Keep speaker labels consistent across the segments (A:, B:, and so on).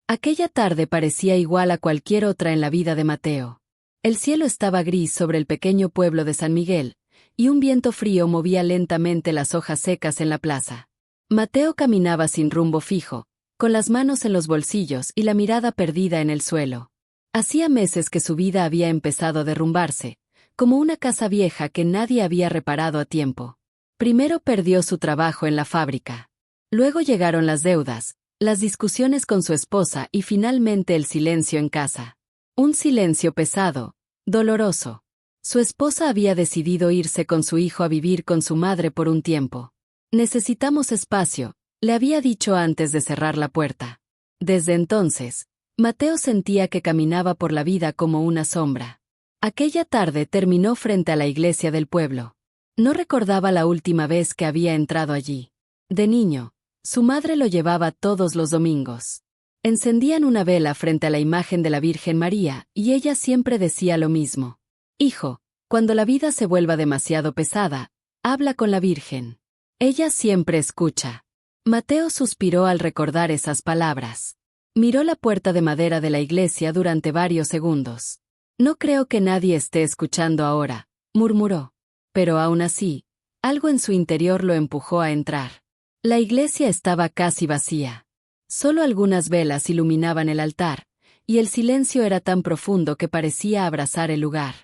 A: Aquella tarde parecía igual a cualquier otra en la vida de Mateo. El cielo estaba gris sobre el pequeño pueblo de San Miguel, y un viento frío movía lentamente las hojas secas en la plaza. Mateo caminaba sin rumbo fijo, con las manos en los bolsillos y la mirada perdida en el suelo. Hacía meses que su vida había empezado a derrumbarse, como una casa vieja que nadie había reparado a tiempo. Primero perdió su trabajo en la fábrica. Luego llegaron las deudas, las discusiones con su esposa y finalmente el silencio en casa. Un silencio pesado, doloroso. Su esposa había decidido irse con su hijo a vivir con su madre por un tiempo. Necesitamos espacio, le había dicho antes de cerrar la puerta. Desde entonces, Mateo sentía que caminaba por la vida como una sombra. Aquella tarde terminó frente a la iglesia del pueblo. No recordaba la última vez que había entrado allí. De niño, su madre lo llevaba todos los domingos. Encendían una vela frente a la imagen de la Virgen María y ella siempre decía lo mismo. Hijo, cuando la vida se vuelva demasiado pesada, habla con la Virgen. Ella siempre escucha. Mateo suspiró al recordar esas palabras. Miró la puerta de madera de la iglesia durante varios segundos. No creo que nadie esté escuchando ahora, murmuró. Pero aún así, algo en su interior lo empujó a entrar. La iglesia estaba casi vacía. Solo algunas velas iluminaban el altar, y el silencio era tan profundo que parecía abrazar el lugar.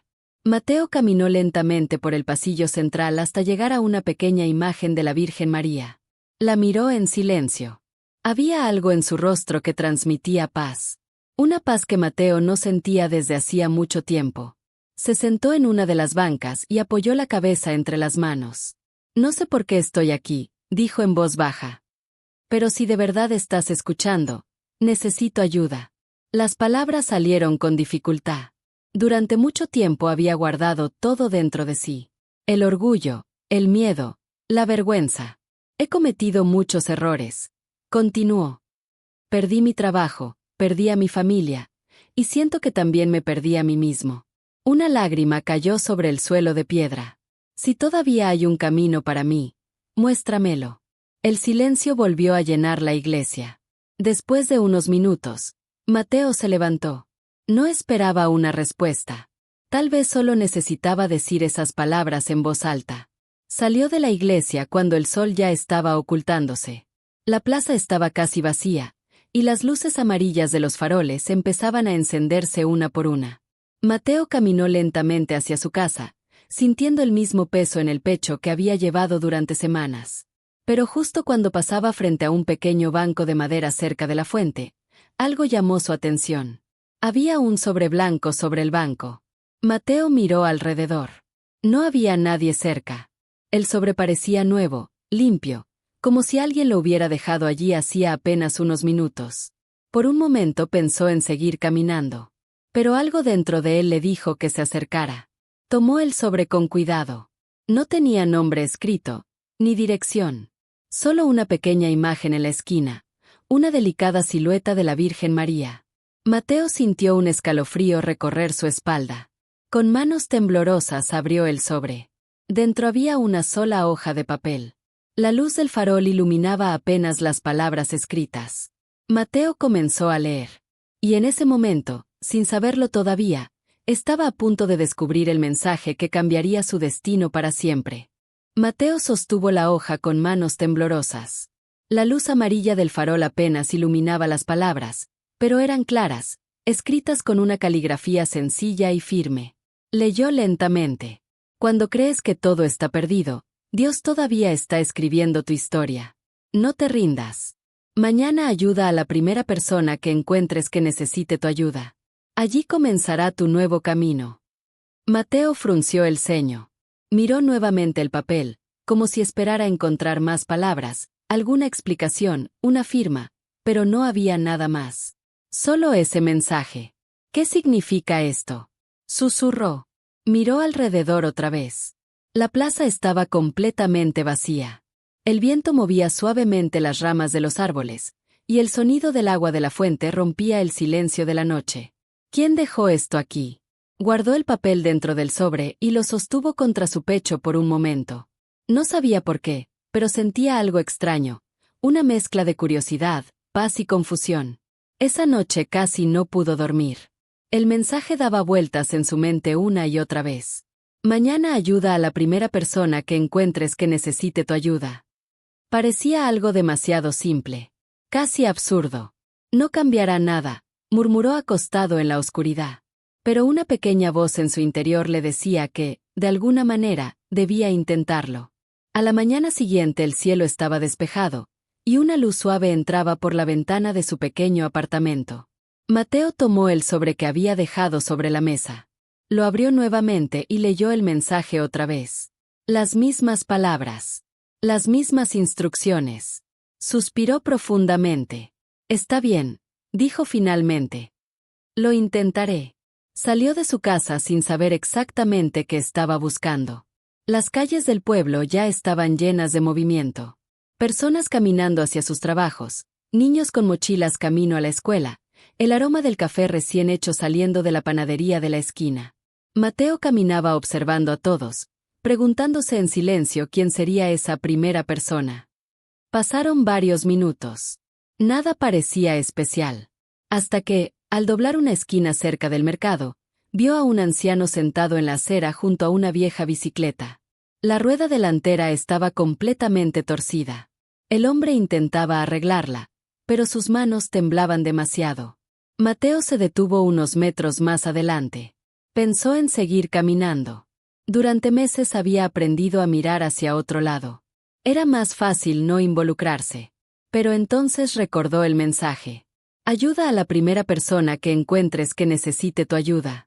A: Mateo caminó lentamente por el pasillo central hasta llegar a una pequeña imagen de la Virgen María. La miró en silencio. Había algo en su rostro que transmitía paz. Una paz que Mateo no sentía desde hacía mucho tiempo. Se sentó en una de las bancas y apoyó la cabeza entre las manos. No sé por qué estoy aquí, dijo en voz baja. Pero si de verdad estás escuchando, necesito ayuda. Las palabras salieron con dificultad. Durante mucho tiempo había guardado todo dentro de sí. El orgullo, el miedo, la vergüenza. He cometido muchos errores. Continuó. Perdí mi trabajo, perdí a mi familia, y siento que también me perdí a mí mismo. Una lágrima cayó sobre el suelo de piedra. Si todavía hay un camino para mí, muéstramelo. El silencio volvió a llenar la iglesia. Después de unos minutos, Mateo se levantó. No esperaba una respuesta. Tal vez solo necesitaba decir esas palabras en voz alta. Salió de la iglesia cuando el sol ya estaba ocultándose. La plaza estaba casi vacía, y las luces amarillas de los faroles empezaban a encenderse una por una. Mateo caminó lentamente hacia su casa, sintiendo el mismo peso en el pecho que había llevado durante semanas. Pero justo cuando pasaba frente a un pequeño banco de madera cerca de la fuente, algo llamó su atención. Había un sobre blanco sobre el banco. Mateo miró alrededor. No había nadie cerca. El sobre parecía nuevo, limpio, como si alguien lo hubiera dejado allí hacía apenas unos minutos. Por un momento pensó en seguir caminando. Pero algo dentro de él le dijo que se acercara. Tomó el sobre con cuidado. No tenía nombre escrito, ni dirección. Solo una pequeña imagen en la esquina, una delicada silueta de la Virgen María. Mateo sintió un escalofrío recorrer su espalda. Con manos temblorosas abrió el sobre. Dentro había una sola hoja de papel. La luz del farol iluminaba apenas las palabras escritas. Mateo comenzó a leer. Y en ese momento, sin saberlo todavía, estaba a punto de descubrir el mensaje que cambiaría su destino para siempre. Mateo sostuvo la hoja con manos temblorosas. La luz amarilla del farol apenas iluminaba las palabras, pero eran claras, escritas con una caligrafía sencilla y firme. Leyó lentamente. Cuando crees que todo está perdido, Dios todavía está escribiendo tu historia. No te rindas. Mañana ayuda a la primera persona que encuentres que necesite tu ayuda. Allí comenzará tu nuevo camino. Mateo frunció el ceño. Miró nuevamente el papel, como si esperara encontrar más palabras, alguna explicación, una firma, pero no había nada más. Solo ese mensaje. ¿Qué significa esto? Susurró. Miró alrededor otra vez. La plaza estaba completamente vacía. El viento movía suavemente las ramas de los árboles, y el sonido del agua de la fuente rompía el silencio de la noche. ¿Quién dejó esto aquí? Guardó el papel dentro del sobre y lo sostuvo contra su pecho por un momento. No sabía por qué, pero sentía algo extraño, una mezcla de curiosidad, paz y confusión. Esa noche casi no pudo dormir. El mensaje daba vueltas en su mente una y otra vez. Mañana ayuda a la primera persona que encuentres que necesite tu ayuda. Parecía algo demasiado simple. Casi absurdo. No cambiará nada, murmuró acostado en la oscuridad. Pero una pequeña voz en su interior le decía que, de alguna manera, debía intentarlo. A la mañana siguiente el cielo estaba despejado, y una luz suave entraba por la ventana de su pequeño apartamento. Mateo tomó el sobre que había dejado sobre la mesa. Lo abrió nuevamente y leyó el mensaje otra vez. Las mismas palabras. Las mismas instrucciones. Suspiró profundamente. Está bien, dijo finalmente. Lo intentaré. Salió de su casa sin saber exactamente qué estaba buscando. Las calles del pueblo ya estaban llenas de movimiento. Personas caminando hacia sus trabajos, niños con mochilas camino a la escuela, el aroma del café recién hecho saliendo de la panadería de la esquina. Mateo caminaba observando a todos, preguntándose en silencio quién sería esa primera persona. Pasaron varios minutos. Nada parecía especial. Hasta que, al doblar una esquina cerca del mercado, vio a un anciano sentado en la acera junto a una vieja bicicleta. La rueda delantera estaba completamente torcida. El hombre intentaba arreglarla, pero sus manos temblaban demasiado. Mateo se detuvo unos metros más adelante. Pensó en seguir caminando. Durante meses había aprendido a mirar hacia otro lado. Era más fácil no involucrarse. Pero entonces recordó el mensaje. Ayuda a la primera persona que encuentres que necesite tu ayuda.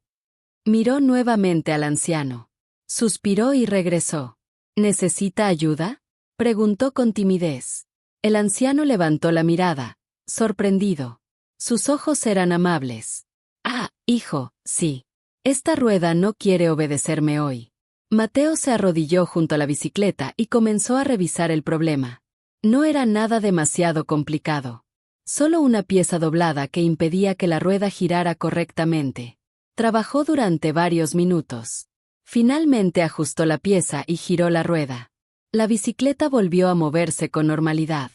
A: Miró nuevamente al anciano. Suspiró y regresó. ¿Necesita ayuda?, preguntó con timidez. El anciano levantó la mirada, sorprendido. Sus ojos eran amables. Ah, hijo, sí. Esta rueda no quiere obedecerme hoy. Mateo se arrodilló junto a la bicicleta y comenzó a revisar el problema. No era nada demasiado complicado. Solo una pieza doblada que impedía que la rueda girara correctamente. Trabajó durante varios minutos. Finalmente ajustó la pieza y giró la rueda. La bicicleta volvió a moverse con normalidad.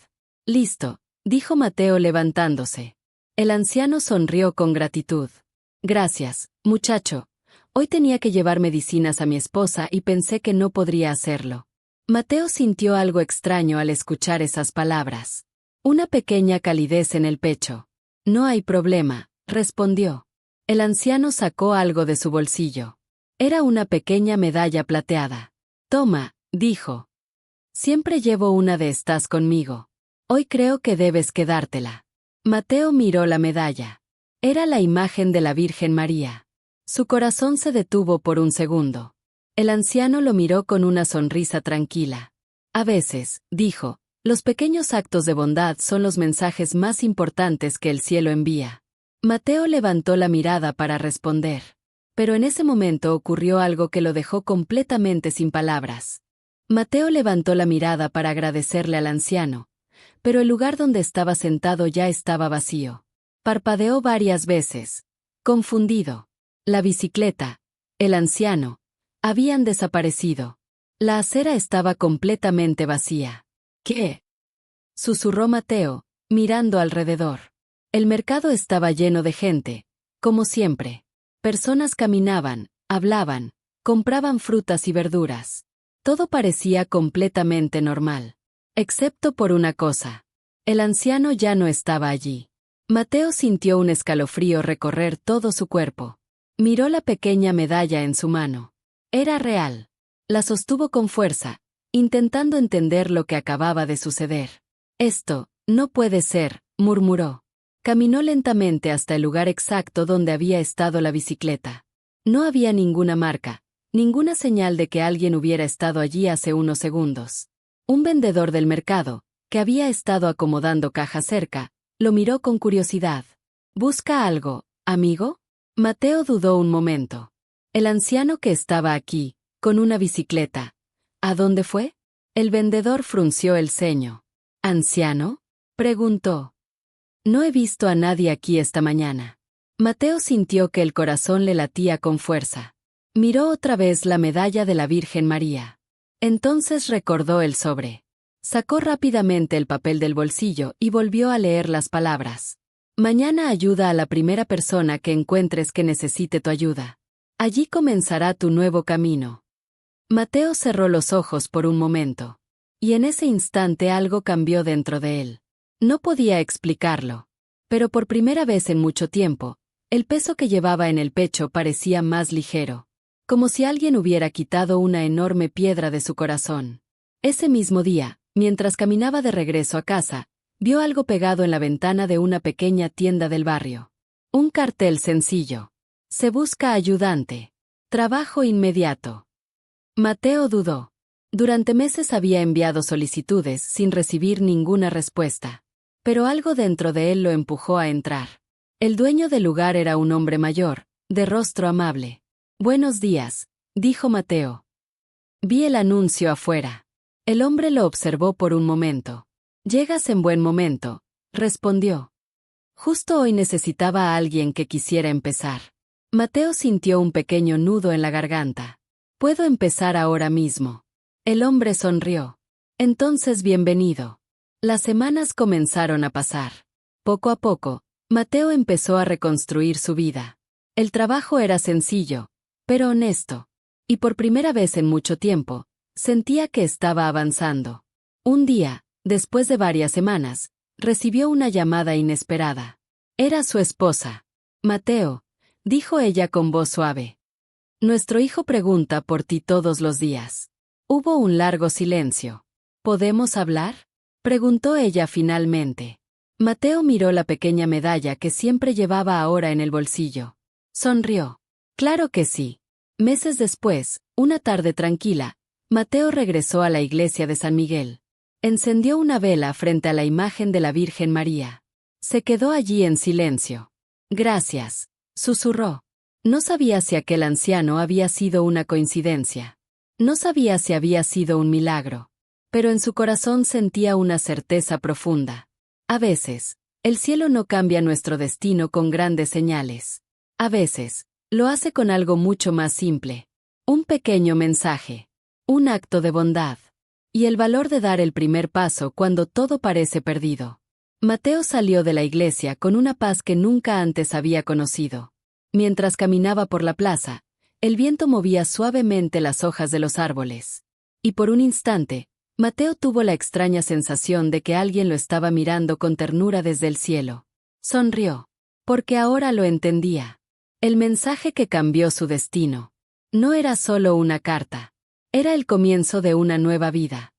A: Listo, dijo Mateo levantándose. El anciano sonrió con gratitud. Gracias, muchacho. Hoy tenía que llevar medicinas a mi esposa y pensé que no podría hacerlo. Mateo sintió algo extraño al escuchar esas palabras. Una pequeña calidez en el pecho. No hay problema, respondió. El anciano sacó algo de su bolsillo. Era una pequeña medalla plateada. Toma, dijo. Siempre llevo una de estas conmigo. Hoy creo que debes quedártela. Mateo miró la medalla. Era la imagen de la Virgen María. Su corazón se detuvo por un segundo. El anciano lo miró con una sonrisa tranquila. A veces, dijo, los pequeños actos de bondad son los mensajes más importantes que el cielo envía. Mateo levantó la mirada para responder. Pero en ese momento ocurrió algo que lo dejó completamente sin palabras. Mateo levantó la mirada para agradecerle al anciano, pero el lugar donde estaba sentado ya estaba vacío. Parpadeó varias veces. Confundido. La bicicleta, el anciano, habían desaparecido. La acera estaba completamente vacía. ¿Qué?, susurró Mateo, mirando alrededor. El mercado estaba lleno de gente, como siempre. Personas caminaban, hablaban, compraban frutas y verduras. Todo parecía completamente normal. Excepto por una cosa. El anciano ya no estaba allí. Mateo sintió un escalofrío recorrer todo su cuerpo. Miró la pequeña medalla en su mano. Era real. La sostuvo con fuerza, intentando entender lo que acababa de suceder. Esto, no puede ser, murmuró. Caminó lentamente hasta el lugar exacto donde había estado la bicicleta. No había ninguna marca, ninguna señal de que alguien hubiera estado allí hace unos segundos. Un vendedor del mercado, que había estado acomodando cajas cerca, lo miró con curiosidad. ¿Busca algo, amigo? Mateo dudó un momento. El anciano que estaba aquí, con una bicicleta. ¿A dónde fue? El vendedor frunció el ceño. ¿Anciano?, preguntó. No he visto a nadie aquí esta mañana. Mateo sintió que el corazón le latía con fuerza. Miró otra vez la medalla de la Virgen María. Entonces recordó el sobre. Sacó rápidamente el papel del bolsillo y volvió a leer las palabras. Mañana ayuda a la primera persona que encuentres que necesite tu ayuda. Allí comenzará tu nuevo camino. Mateo cerró los ojos por un momento. Y en ese instante algo cambió dentro de él. No podía explicarlo. Pero por primera vez en mucho tiempo, el peso que llevaba en el pecho parecía más ligero. Como si alguien hubiera quitado una enorme piedra de su corazón. Ese mismo día, mientras caminaba de regreso a casa, vio algo pegado en la ventana de una pequeña tienda del barrio. Un cartel sencillo. Se busca ayudante. Trabajo inmediato. Mateo dudó. Durante meses había enviado solicitudes sin recibir ninguna respuesta. Pero algo dentro de él lo empujó a entrar. El dueño del lugar era un hombre mayor, de rostro amable. «Buenos días», dijo Mateo. Vi el anuncio afuera. El hombre lo observó por un momento. «Llegas en buen momento», respondió. Justo hoy necesitaba a alguien que quisiera empezar. Mateo sintió un pequeño nudo en la garganta. «Puedo empezar ahora mismo». El hombre sonrió. «Entonces bienvenido». Las semanas comenzaron a pasar. Poco a poco, Mateo empezó a reconstruir su vida. El trabajo era sencillo, pero honesto. Y por primera vez en mucho tiempo, sentía que estaba avanzando. Un día, después de varias semanas, recibió una llamada inesperada. Era su esposa. «Mateo», dijo ella con voz suave. «Nuestro hijo pregunta por ti todos los días». Hubo un largo silencio. «¿Podemos hablar?», preguntó ella finalmente. Mateo miró la pequeña medalla que siempre llevaba ahora en el bolsillo. Sonrió. «Claro que sí». Meses después, una tarde tranquila, Mateo regresó a la iglesia de San Miguel. Encendió una vela frente a la imagen de la Virgen María. Se quedó allí en silencio. «Gracias», susurró. No sabía si aquel anciano había sido una coincidencia. No sabía si había sido un milagro. Pero en su corazón sentía una certeza profunda. A veces, el cielo no cambia nuestro destino con grandes señales. A veces, lo hace con algo mucho más simple. Un pequeño mensaje. Un acto de bondad. Y el valor de dar el primer paso cuando todo parece perdido. Mateo salió de la iglesia con una paz que nunca antes había conocido. Mientras caminaba por la plaza, el viento movía suavemente las hojas de los árboles. Y por un instante, Mateo tuvo la extraña sensación de que alguien lo estaba mirando con ternura desde el cielo. Sonrió. Porque ahora lo entendía. El mensaje que cambió su destino. No era solo una carta. Era el comienzo de una nueva vida.